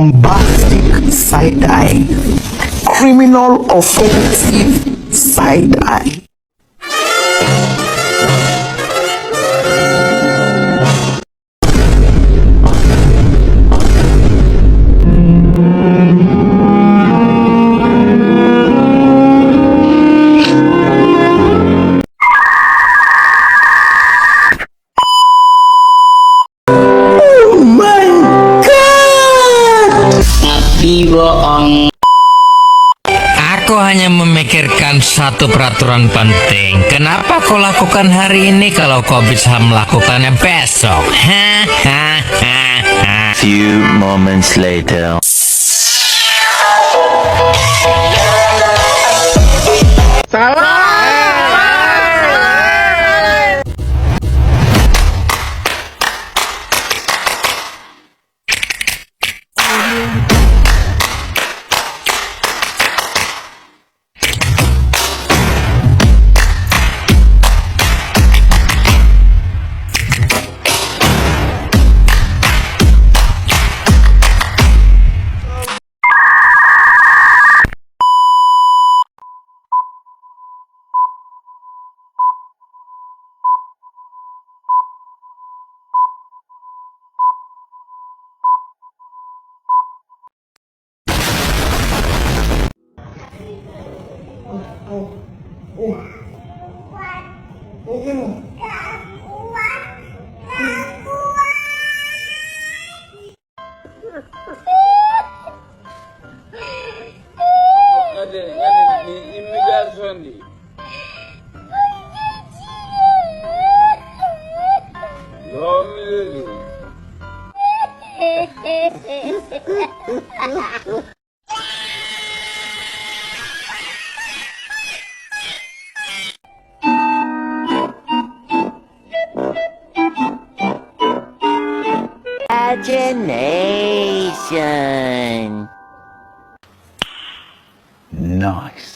bombastic side-eye, criminal offensive side-eye. Oh my God! Tapi bohong. Aku hanya memikirkan satu peraturan penting. Kenapa kau lakukan hari ini kalau kau bisa melakukannya besok? Few moments later. Di imigrasyon di. Imagination. Nice.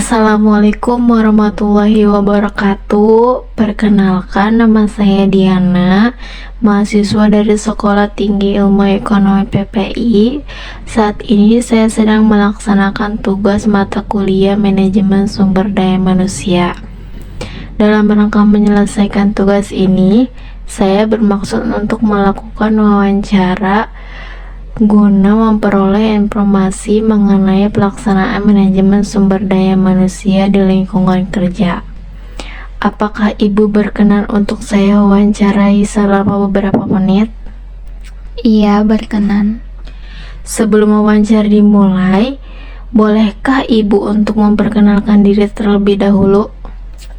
Assalamualaikum warahmatullahi wabarakatuh. Perkenalkan, nama saya Diana, mahasiswa dari Sekolah Tinggi Ilmu Ekonomi PPI. Saat ini saya sedang melaksanakan tugas mata kuliah Manajemen Sumber Daya Manusia. Dalam rangka menyelesaikan tugas ini, saya bermaksud untuk melakukan wawancara guna memperoleh informasi mengenai pelaksanaan manajemen sumber daya manusia di lingkungan kerja. Apakah Ibu berkenan untuk saya wawancarai selama beberapa menit? Iya, berkenan. Sebelum wawancara dimulai, bolehkah Ibu untuk memperkenalkan diri terlebih dahulu?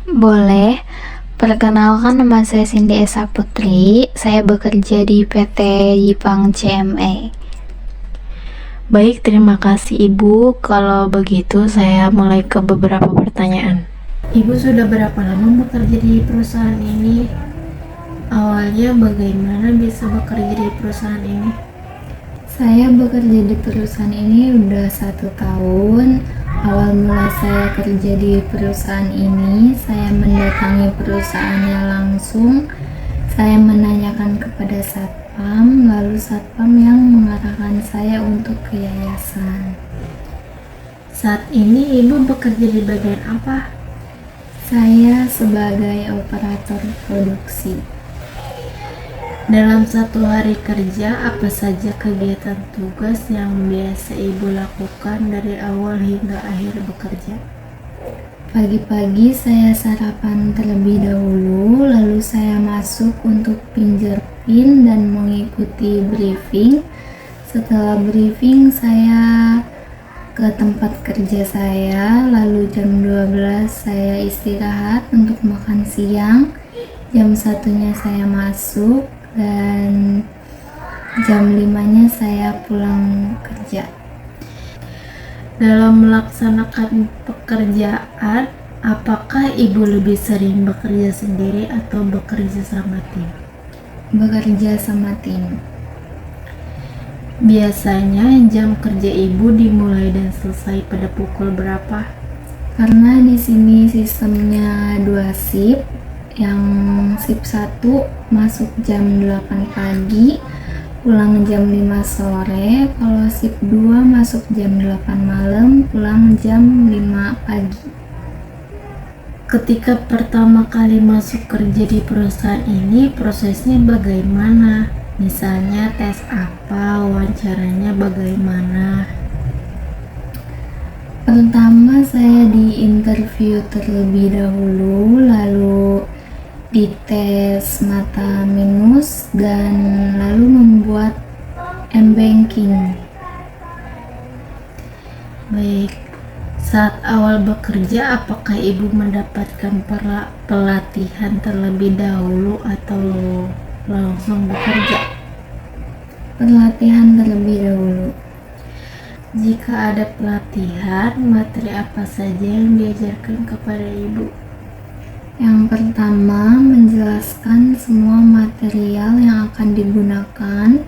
Boleh. Perkenalkan, nama saya Cindy Esa Putri. Saya bekerja di PT Jipang CME. Baik, terima kasih Ibu. Kalau begitu saya mulai ke beberapa pertanyaan. Ibu sudah berapa lama bekerja di perusahaan ini? Awalnya bagaimana bisa bekerja di perusahaan ini? Saya bekerja di perusahaan ini udah 1 tahun. Awal mula saya kerja di perusahaan ini, saya mendatangi perusahaannya langsung. Saya menanyakan kepada satpam, lalu satpam yang mengarahkan saya untuk ke yayasan. Saat ini Ibu bekerja di bagian apa? Saya sebagai operator produksi. Dalam satu hari kerja, apa saja kegiatan tugas yang biasa Ibu lakukan dari awal hingga akhir bekerja? Pagi-pagi saya sarapan terlebih dahulu, lalu saya masuk untuk fingerprint dan mengikuti briefing. Setelah briefing saya ke tempat kerja saya, lalu jam 12 saya istirahat untuk makan siang, jam 1-nya saya masuk, dan jam 5-nya saya pulang kerja. Dalam melaksanakan pekerjaan, apakah Ibu lebih sering bekerja sendiri atau bekerja sama tim? Bekerja sama tim. Biasanya jam kerja Ibu dimulai dan selesai pada pukul berapa? Karena di sini sistemnya 2 shift, yang shift 1 masuk jam 8 pagi, pulang jam 5 sore. Kalau shift 2 masuk jam 8 malam, pulang jam 5 pagi. Ketika pertama kali masuk kerja di perusahaan ini, prosesnya bagaimana? Misalnya tes apa, wawancaranya bagaimana? Pertama saya diinterview terlebih dahulu, lalu dites mata minus, dan lalu membuat m-banking. Baik, saat awal bekerja apakah Ibu mendapatkan pelatihan terlebih dahulu atau langsung bekerja? Pelatihan terlebih dahulu. Jika ada pelatihan, materi apa saja yang diajarkan kepada Ibu? Yang pertama, menjelaskan semua material yang akan digunakan.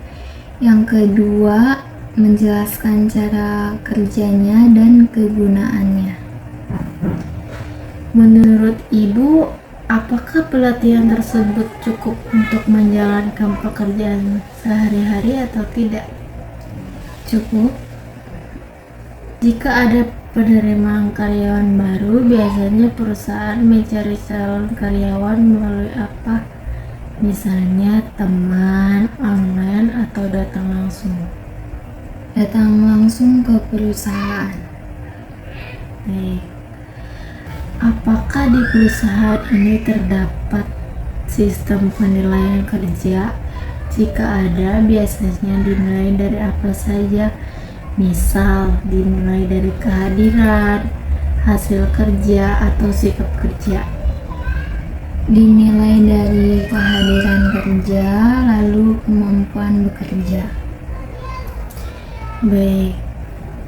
Yang kedua, menjelaskan cara kerjanya dan kegunaannya. Menurut Ibu, apakah pelatihan tersebut cukup untuk menjalankan pekerjaan sehari-hari atau tidak? Cukup. Jika ada penerimaan karyawan baru, biasanya perusahaan mencari calon karyawan melalui apa? Misalnya teman, online, atau datang langsung? Datang langsung ke perusahaan. Baik. Apakah di perusahaan ini terdapat sistem penilaian kerja? Jika ada, biasanya dinilai dari apa saja? Misal, dinilai dari kehadiran, hasil kerja, atau sikap kerja. Dinilai dari kehadiran kerja, lalu kemampuan bekerja. Baik,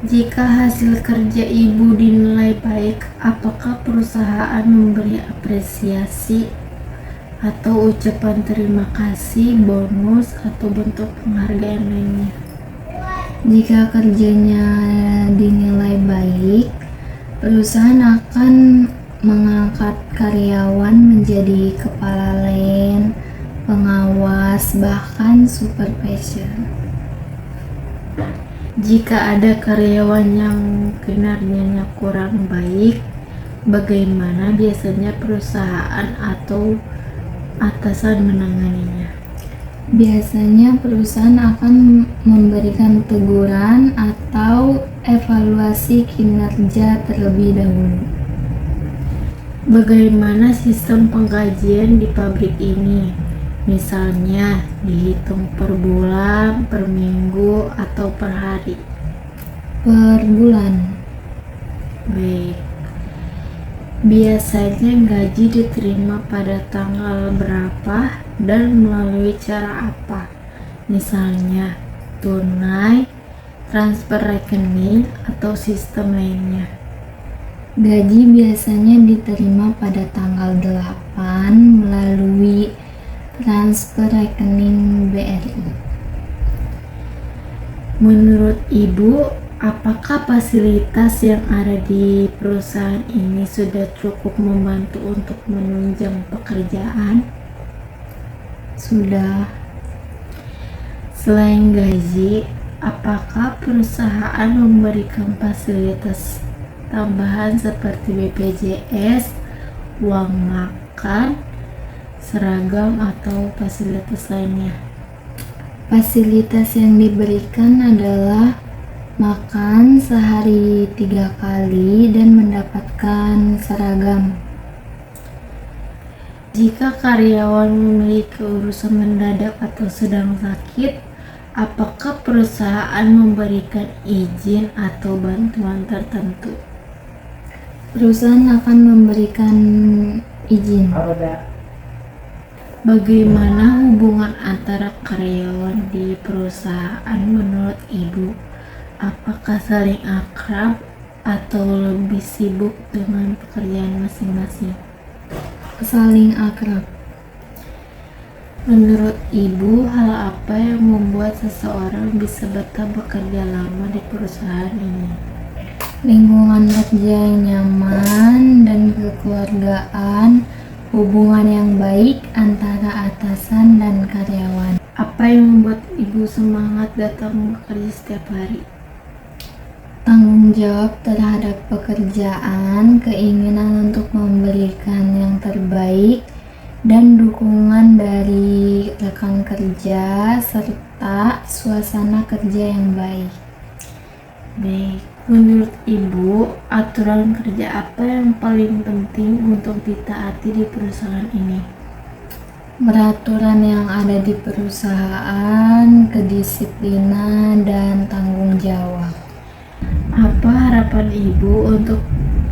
jika hasil kerja Ibu dinilai baik, apakah perusahaan memberi apresiasi atau ucapan terima kasih, bonus, atau bentuk penghargaan lainnya? Jika kerjanya dinilai baik, perusahaan akan mengangkat karyawan menjadi kepala line, pengawas, bahkan supervisor. Jika ada karyawan yang kinerjanya kurang baik, bagaimana biasanya perusahaan atau atasan menanganinya? Biasanya perusahaan akan memberikan teguran atau evaluasi kinerja terlebih dahulu. Bagaimana sistem penggajian di pabrik ini? Misalnya dihitung per bulan, per minggu, atau per hari? Per bulan. Baik. Biasanya gaji diterima pada tanggal berapa dan melalui cara apa? Misalnya tunai, transfer rekening, atau sistem lainnya. Gaji biasanya diterima pada tanggal 8 melalui transfer rekening BRI. Menurut Ibu, apakah fasilitas yang ada di perusahaan ini sudah cukup membantu untuk menunjang pekerjaan? Sudah. Selain gaji, apakah perusahaan memberikan fasilitas tambahan seperti BPJS, uang makan, seragam, atau fasilitas lainnya? Fasilitas yang diberikan adalah makan sehari 3 kali dan mendapatkan seragam. Jika karyawan memiliki urusan mendadak atau sedang sakit, apakah perusahaan memberikan izin atau bantuan tertentu? Perusahaan akan memberikan izin. Bagaimana hubungan antara karyawan di perusahaan menurut Ibu? Apakah saling akrab atau lebih sibuk dengan pekerjaan masing-masing? Saling akrab. Menurut Ibu, hal apa yang membuat seseorang bisa betah bekerja lama di perusahaan ini? Lingkungan kerja yang nyaman dan kekeluargaan, hubungan yang baik antara atasan dan karyawan. Apa yang membuat Ibu semangat datang bekerja setiap hari? Tanggung jawab terhadap pekerjaan, keinginan untuk memberikan yang terbaik, dan dukungan dari rekan kerja, serta suasana kerja yang baik. Baik, menurut Ibu, aturan kerja apa yang paling penting untuk ditaati di perusahaan ini? Peraturan yang ada di perusahaan, kedisiplinan, dan tanggung jawab. Apa harapan Ibu untuk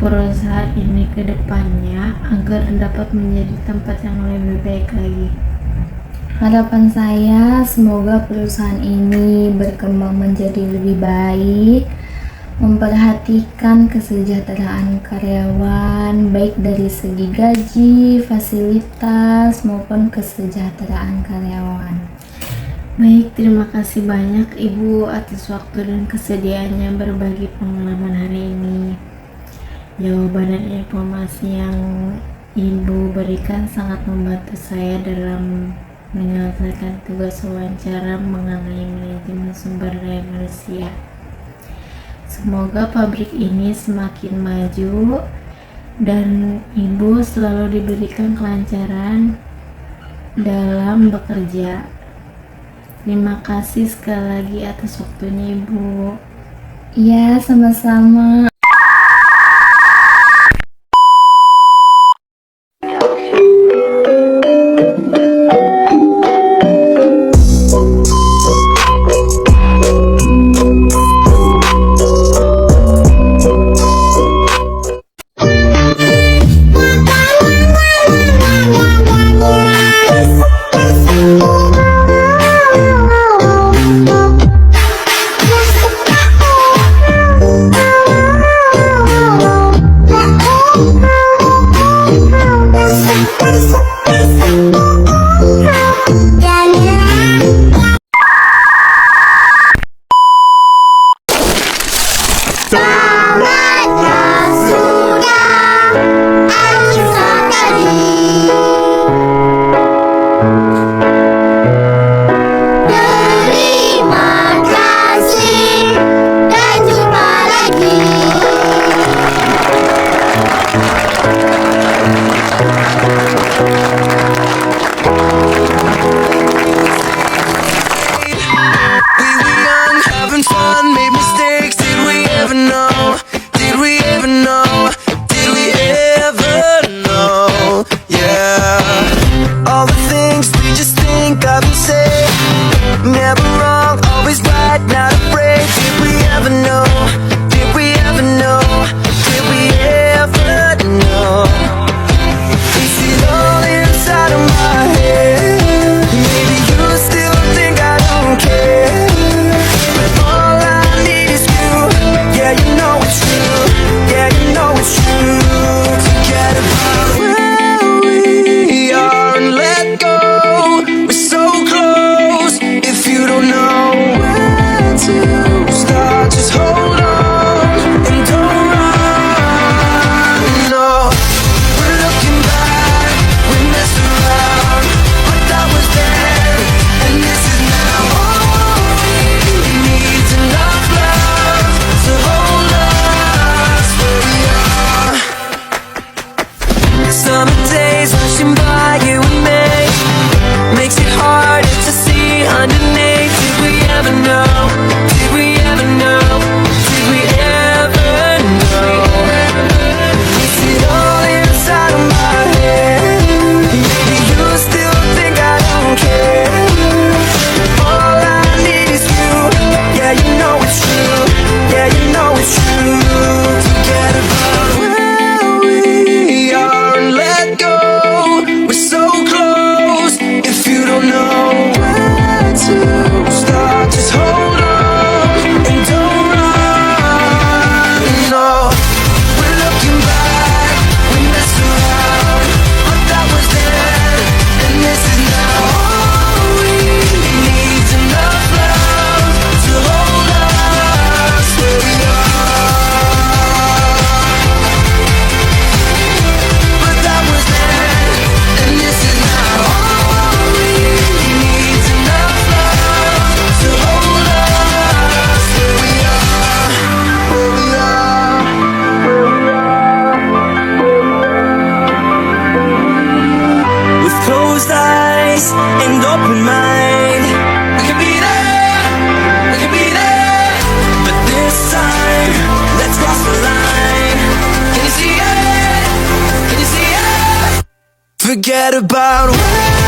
perusahaan ini ke depannya agar dapat menjadi tempat yang lebih baik lagi? Harapan saya semoga perusahaan ini berkembang menjadi lebih baik, memperhatikan kesejahteraan karyawan baik dari segi gaji, fasilitas maupun kesejahteraan karyawan. Baik, terima kasih banyak Ibu atas waktu dan kesediaannya berbagi pengalaman hari ini. Jawaban dan informasi yang Ibu berikan sangat membantu saya dalam menyelesaikan tugas wawancara mengenai manajemen sumber daya manusia. Semoga pabrik ini semakin maju dan Ibu selalu diberikan kelancaran dalam bekerja. Terima kasih sekali lagi atas waktunya Ibu. Iya, sama-sama. forget about 'em.